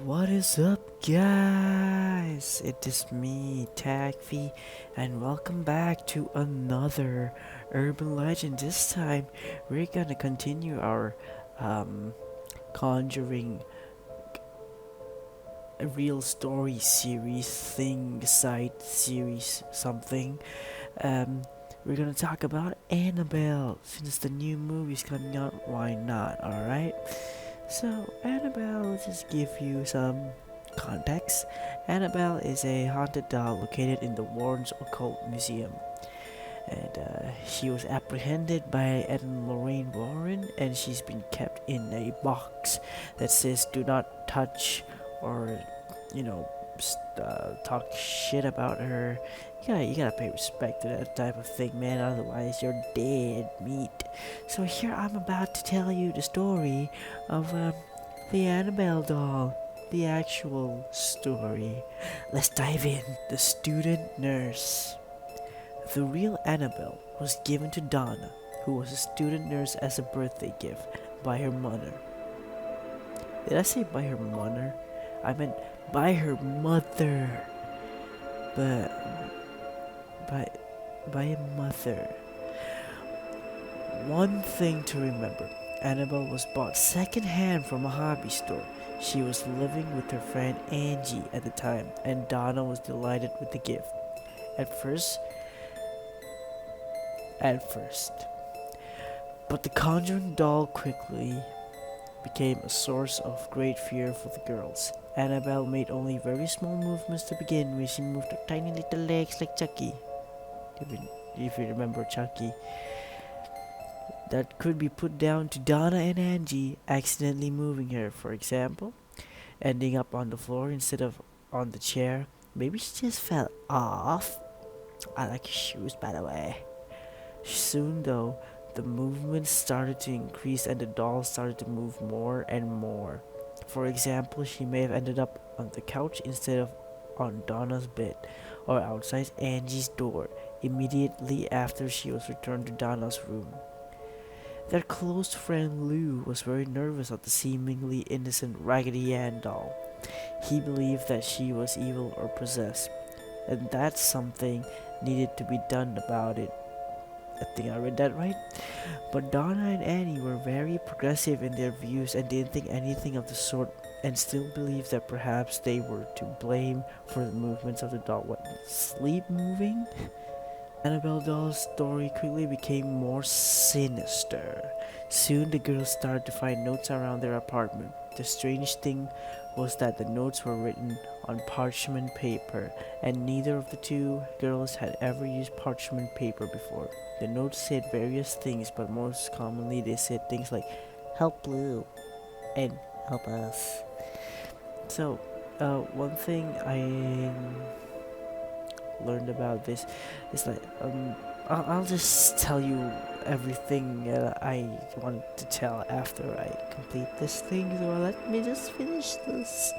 What is up, guys? It is me, Tagfi, and welcome back to another urban legend. This time, we're gonna continue our Conjuring a real story series thing, site series, something. Um, we're gonna talk about Annabelle since the new movie's coming out. Why not? All right. So, Annabelle, let's just give you some context. Annabelle is a haunted doll located in the Warren's Occult Museum. And she was apprehended by Ed and Lorraine Warren, and she's been kept in a box that says do not touch or, you know, talk shit about her. You gotta pay respect to that type of thing, man, otherwise you're dead meat. So here I'm about to tell you the story of the Annabelle doll, the actual story. Let's dive in. The student nurse. The real Annabelle was given to Donna, who was a student nurse, as a birthday gift by her mother. Did I say by her mother? I meant by her mother. But by a mother. One thing to remember, Annabelle was bought secondhand from a hobby store. She was living with her friend Angie at the time, and Donna was delighted with the gift. At first, at first. But the Conjuring doll quickly became a source of great fear for the girls. Annabelle made only very small movements to begin with. She moved her tiny little legs like Chucky. If you remember Chucky. That could be put down to Donna and Angie accidentally moving her, for example, ending up on the floor instead of on the chair. Maybe she just fell off. I like your shoes, by the way. Soon, though, the movement started to increase and the doll started to move more and more. For example, she may have ended up on the couch instead of on Donna's bed, or outside Angie's door, immediately after she was returned to Donna's room. Their close friend Lou was very nervous of the seemingly innocent Raggedy Ann doll. He believed that she was evil or possessed, and that something needed to be done about it. I think I read that right. But Donna and Annie were very progressive in their views and didn't think anything of the sort, and still believed that perhaps they were to blame for the movements of the doll. What, sleep moving? Annabelle doll's story quickly became more sinister. Soon the girls started to find notes around their apartment. The strange thing was that the notes were written on parchment paper, and neither of the two girls had ever used parchment paper before. The notes said various things, but most commonly they said things like, "Help Blue," and "Help us." So, one thing I learned about this is like I'll just tell you everything I want to tell after I complete this thing. So let me just finish this.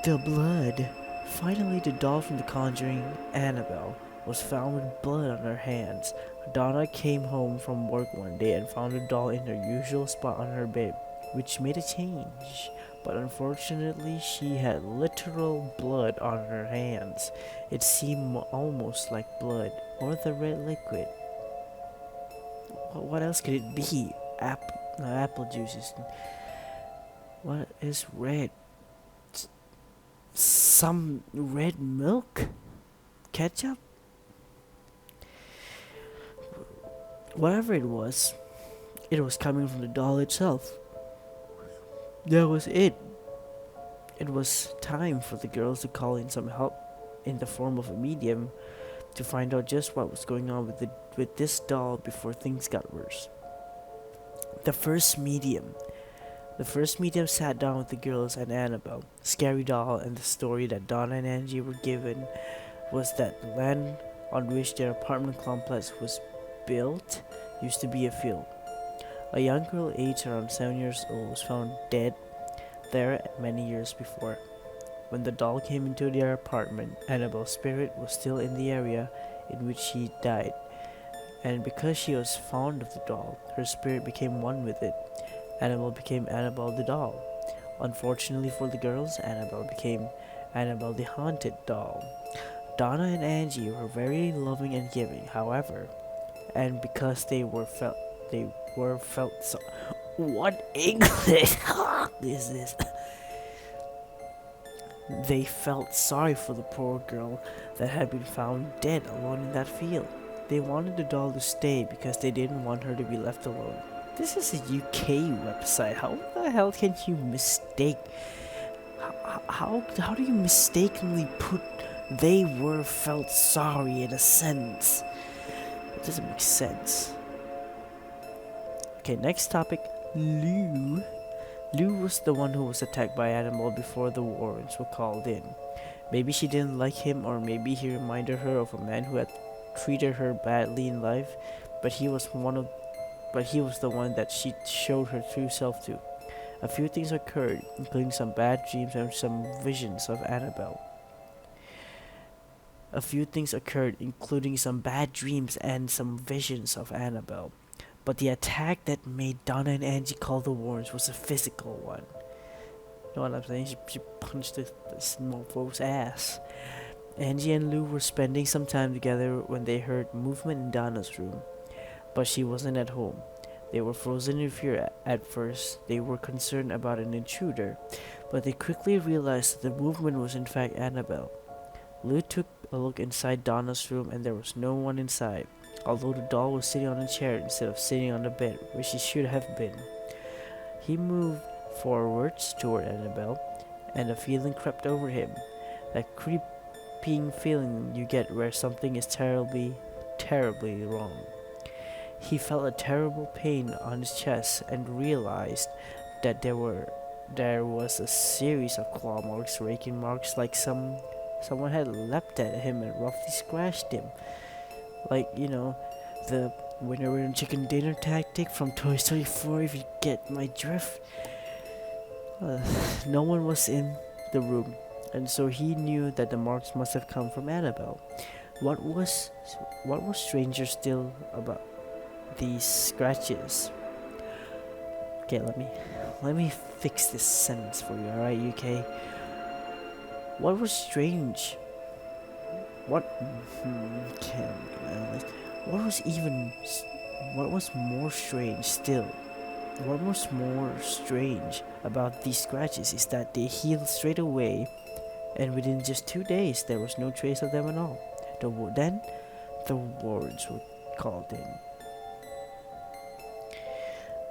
The blood. Finally, the doll from the Conjuring Annabelle was found with blood on her hands. Donna came home from work one day and found the doll in her usual spot on her bed, which made a change. But unfortunately, she had literal blood on her hands. It seemed almost like blood, or the red liquid. What else could it be? Apple juices. What is red? Some red milk? Ketchup? Whatever it was coming from the doll itself. That was it. It was time for the girls to call in some help in the form of a medium to find out just what was going on with this doll before things got worse. The first medium. The first medium sat down with the girls and Annabelle. Scary doll, and the story that Donna and Angie were given was that the land on which their apartment complex was built used to be a field. A young girl aged around 7 years old was found dead there many years before. When the doll came into their apartment, Annabelle's spirit was still in the area in which she died, and because she was fond of the doll, her spirit became one with it. Annabelle became Annabelle the doll. Unfortunately for the girls, Annabelle became Annabelle the Haunted Doll. Donna and Angie were very loving and giving, however, and because they were felt so what English is this? They felt sorry for the poor girl that had been found dead alone in that field. They wanted the doll to stay because they didn't want her to be left alone. This is a UK website. How the hell can you mistake? How do you mistakenly put they were felt sorry in a sentence? It doesn't make sense. Okay, next topic. Lou. Lou was the one who was attacked by Annabelle before the Warrens were called in. Maybe she didn't like him, or maybe he reminded her of a man who had treated her badly in life, but he was the one that she showed her true self to. A few things occurred, including some bad dreams and some visions of Annabelle. A few things occurred, including some bad dreams and some visions of Annabelle. But the attack that made Donna and Angie call the Warrens was a physical one. You know what I'm saying? She punched this mofo's ass. Angie and Lou were spending some time together when they heard movement in Donna's room, but she wasn't at home. They were frozen in fear at first. They were concerned about an intruder, but they quickly realized that the movement was in fact Annabelle. Lou took a look inside Donna's room and there was no one inside, although the doll was sitting on a chair instead of sitting on the bed where she should have been. He moved forwards toward Annabelle, and a feeling crept over him, that creeping feeling you get where something is terribly, terribly wrong. He felt a terrible pain on his chest and realized that there was a series of claw marks, raking marks, like someone had leapt at him and roughly scratched him. Like, the winner in chicken dinner tactic from Toy Story 4, if you get my drift. No one was in the room, and so he knew that the marks must have come from Annabelle. What was stranger still about these scratches? Okay, let me fix this sentence for you, alright, UK? What was strange? What? Okay, what was more strange still? What was more strange about these scratches is that they healed straight away, and within just 2 days there was no trace of them at all. Then the Warrens were called in.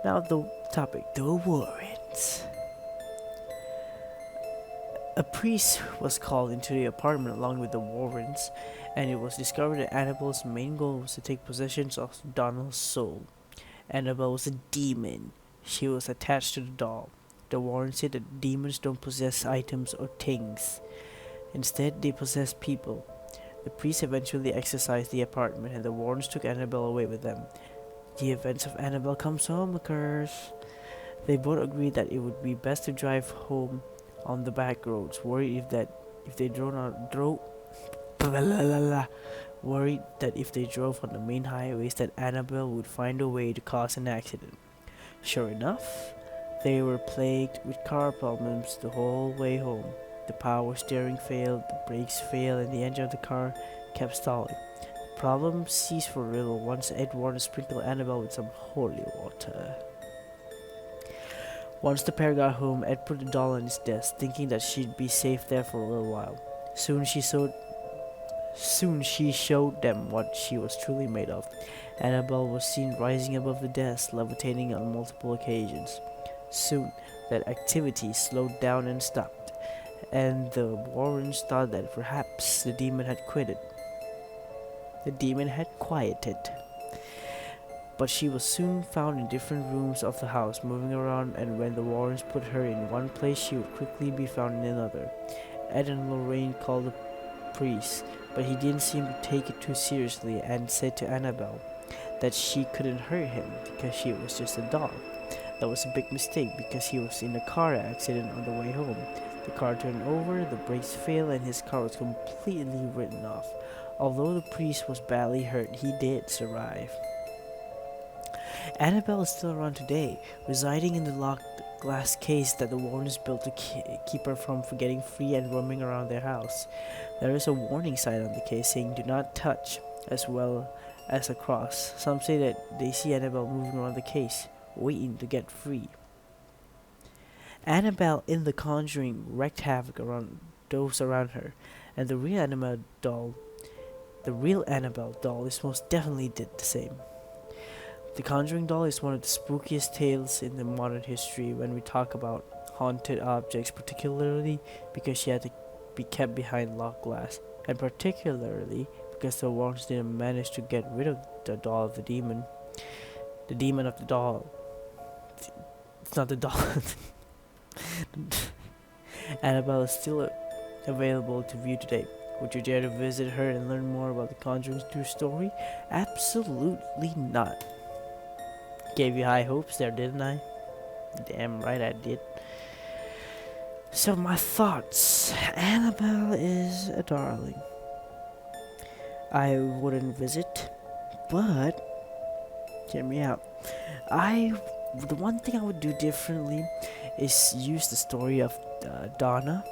Now the topic, the Warrens. A priest was called into the apartment along with the Warrens, and it was discovered that Annabelle's main goal was to take possession of Donald's soul. Annabelle was a demon. She was attached to the doll. The Warrens said that demons don't possess items or things. Instead, they possess people. The priest eventually exorcised the apartment, and the Warrens took Annabelle away with them. The events of Annabelle Comes Home occurs. They both agreed that it would be best to drive home on the back roads, worried that if they drove on the main highways that Annabelle would find a way to cause an accident. Sure enough, they were plagued with car problems the whole way home. The power steering failed, the brakes failed, and the engine of the car kept stalling. The problem ceased for a little once Ed Warren sprinkled Annabelle with some holy water. Once the pair got home, Ed put the doll on his desk, thinking that she'd be safe there for a little while. Soon she showed them what she was truly made of. Annabelle was seen rising above the desk, levitating on multiple occasions. Soon, that activity slowed down and stopped, and the Warrens thought that perhaps the demon had quieted. But she was soon found in different rooms of the house, moving around, and when the Warrens put her in one place, she would quickly be found in another. Ed and Lorraine called the priest, but he didn't seem to take it too seriously and said to Annabelle that she couldn't hurt him because she was just a doll. That was a big mistake because he was in a car accident on the way home. The car turned over, the brakes failed, and his car was completely written off. Although the priest was badly hurt, he did survive. Annabelle is still around today, residing in the locked glass case that the Warrens built to keep her from getting free and roaming around their house. There is a warning sign on the case saying "Do not touch," as well as a cross. Some say that they see Annabelle moving around the case, waiting to get free. Annabelle in The Conjuring wreaked havoc around those around her, and the real Annabelle doll, is most definitely did the same. The Conjuring doll is one of the spookiest tales in the modern history when we talk about haunted objects, particularly because she had to be kept behind locked glass, and particularly because the Warrens didn't manage to get rid of the doll of the demon. The demon of the doll. It's not the doll. Annabelle is still available to view today. Would you dare to visit her and learn more about the Conjuring's true story? Absolutely not. Gave you high hopes there, didn't I? Damn right I did. So my thoughts. Annabelle is a darling. I wouldn't visit, but hear me out. The one thing I would do differently is use the story of Donna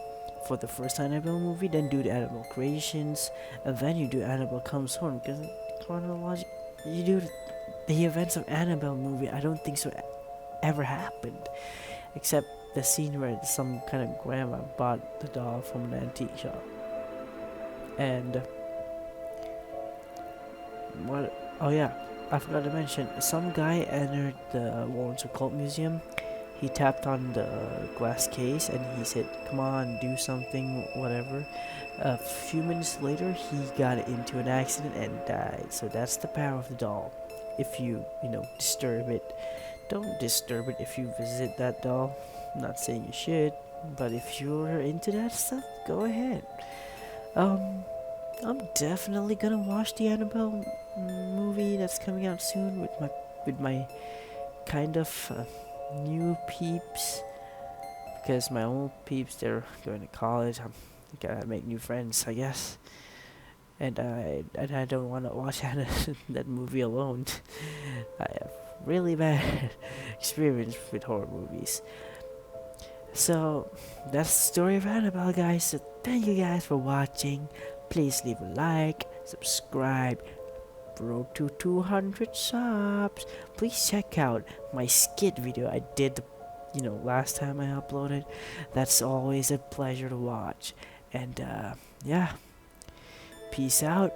for the first Annabelle movie, then do the Annabelle creations, and then you do Annabelle Comes Home, because chronological, you do the events of Annabelle movie. I don't think so ever happened, except the scene where some kind of grandma bought the doll from an antique shop. And what? Oh yeah, I forgot to mention. Some guy entered the Warrens Occult Museum. He tapped on the glass case and he said, "Come on, do something, whatever." A few minutes later, he got into an accident and died. So that's the power of the doll. If you disturb it, don't disturb it. If you visit that doll, I'm not saying you should, but if you're into that stuff, go ahead. I'm definitely gonna watch the Annabelle movie that's coming out soon with my kind of new peeps, because my old peeps, they're going to college. I'm gotta make new friends, I guess, and I don't want to watch that movie alone. I have really bad experience with horror movies. So that's the story of Annabelle, guys. So thank you guys for watching. Please leave a like, subscribe. Road to 200 subs. Please check out my skit video I did last time I uploaded. That's always a pleasure to watch. And yeah, peace out.